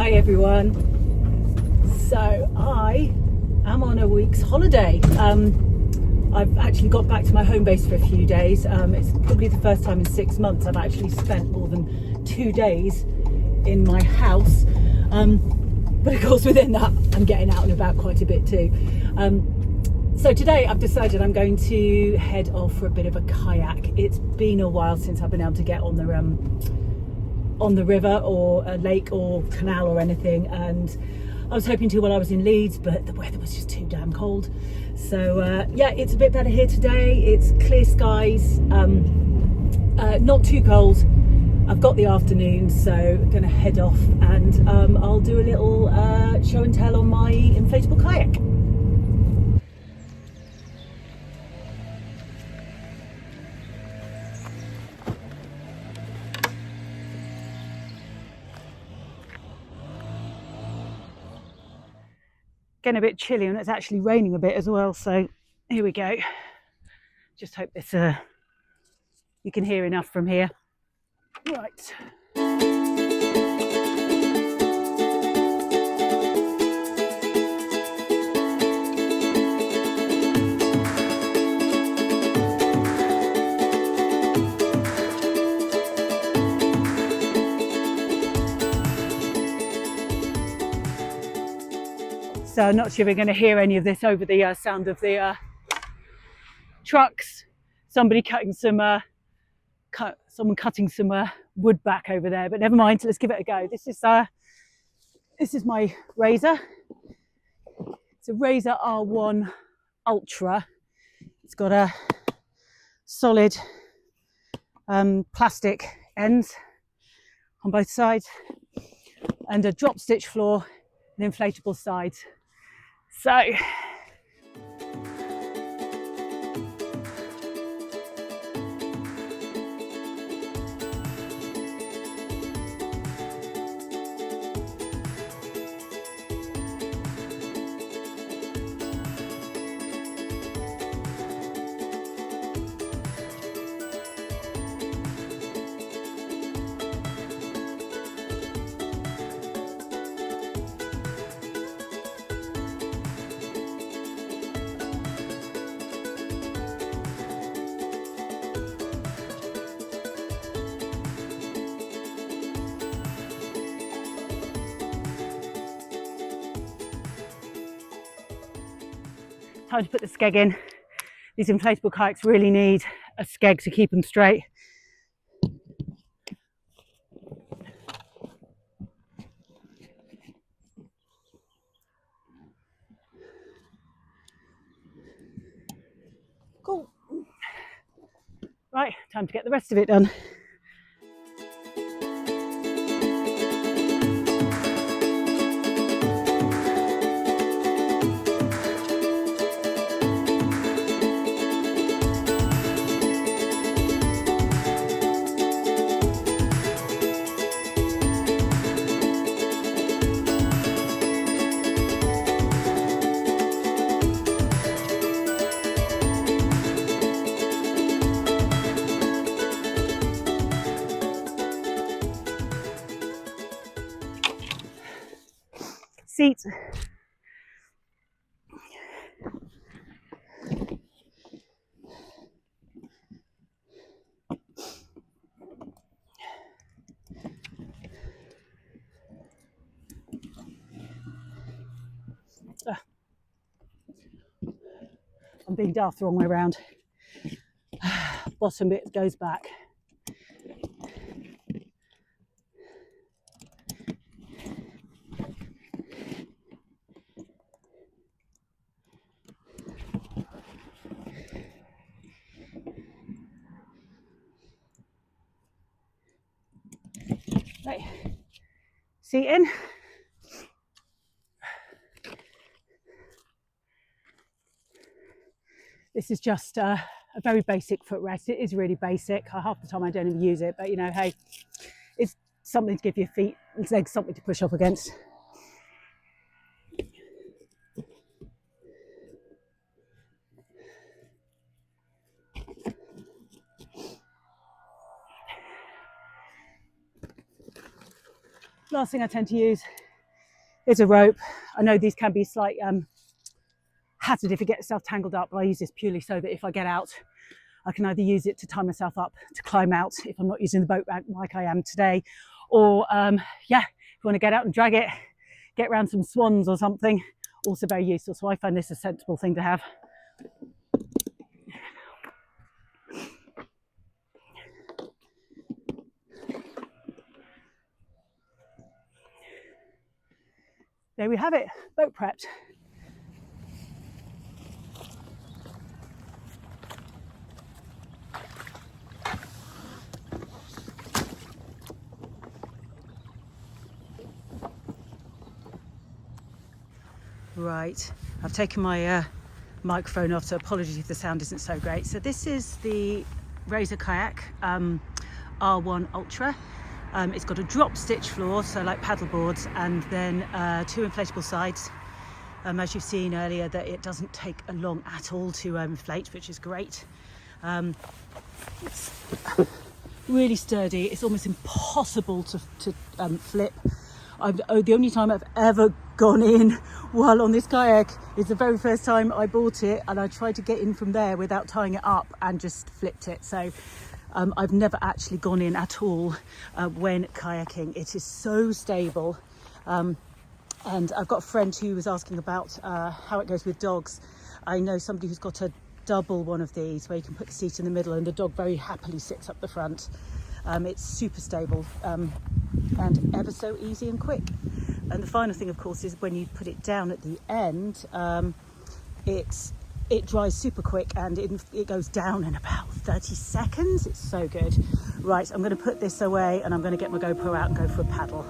Hi everyone. So I am on a week's holiday. I've actually got back to my home base for a few days. It's probably the first time in 6 months I've actually spent more than 2 days in my house. But of course within that I'm getting out and about quite a bit too. So today I've decided I'm going to head off for a bit of a kayak. It's been a while since I've been able to get on the river or a lake or canal or anything, and I was hoping to while I was in Leeds, but the weather was just too damn cold. So yeah, it's a bit better here today. It's clear skies, not too cold. I've got the afternoon, so I'm going to head off and I'll do a little show and tell on my inflatable kayak. Getting a bit chilly, and it's actually raining a bit as well, so here we go. Just hope this you can hear enough from here. Right. So I'm not sure if we're going to hear any of this over the sound of the trucks. Somebody cutting someone cutting some wood back over there, but never mind. So let's give it a go. This is my Razor. It's a Razor R1 Ultra. It's got a solid plastic ends on both sides and a drop stitch floor and inflatable sides. So time to put the skeg in. These inflatable kayaks really need a skeg to keep them straight. Cool. Right, time to get the rest of it done. Seats. I'm being daft the wrong way around. Bottom bit goes back. Right, seat in. This is just a very basic footrest. It is really basic. Half the time I don't even use it, but you know, hey, it's something to give your feet and legs something to push up against. Last thing I tend to use Here's a rope. I know these can be slight hazard if it gets itself tangled up, but I use this purely so that if I get out, I can either use it to tie myself up to climb out if I'm not using the boat rack like I am today, or yeah, if you want to get out and drag it, get around some swans or something, also very useful. So I find this a sensible thing to have. There we have it, boat prepped. Right, I've taken my microphone off, so apologies if the sound isn't so great. So this is the Razor Kayak R1 Ultra. It's got a drop stitch floor, so like paddle boards, and then 2 inflatable sides. As you've seen earlier, that it doesn't take long at all to inflate, which is great. It's really sturdy. It's almost impossible to flip. The only time I've ever gone in while on this kayak is the very first time I bought it, and I tried to get in from there without tying it up and just flipped it. So I've never actually gone in at all when kayaking. It is so stable. And I've got a friend who was asking about how it goes with dogs. I know somebody who's got a double one of these where you can put the seat in the middle and the dog very happily sits up the front. It's super stable and ever so easy and quick. And the final thing, of course, is when you put it down at the end, it dries super quick, and it goes down in about 30 seconds. It's so good. Right, I'm going to put this away and I'm going to get my GoPro out and go for a paddle.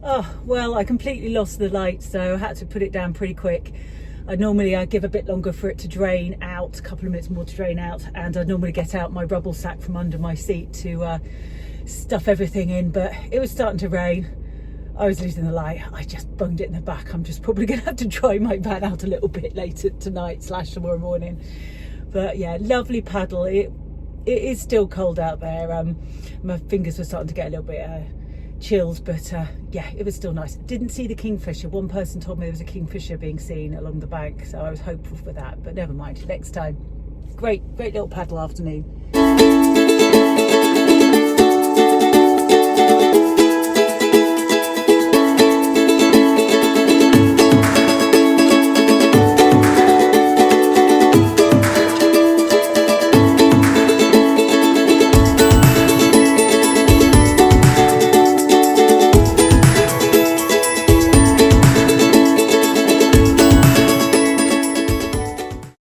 Oh, well, I completely lost the light, so I had to put it down pretty quick. I give a bit longer for it to drain out, a couple of minutes more to drain out, and I normally get out my rubble sack from under my seat to stuff everything in, but it was starting to rain. I was losing the light. I just bunged it in the back. I'm just probably going to have to dry my van out a little bit later tonight / tomorrow morning. But yeah, lovely paddle. It is still cold out there. My fingers were starting to get a little bit chills, but yeah, it was still nice. Didn't see the kingfisher. One person told me there was a kingfisher being seen along the bank, so I was hopeful for that, but never mind, next time. Great little paddle afternoon.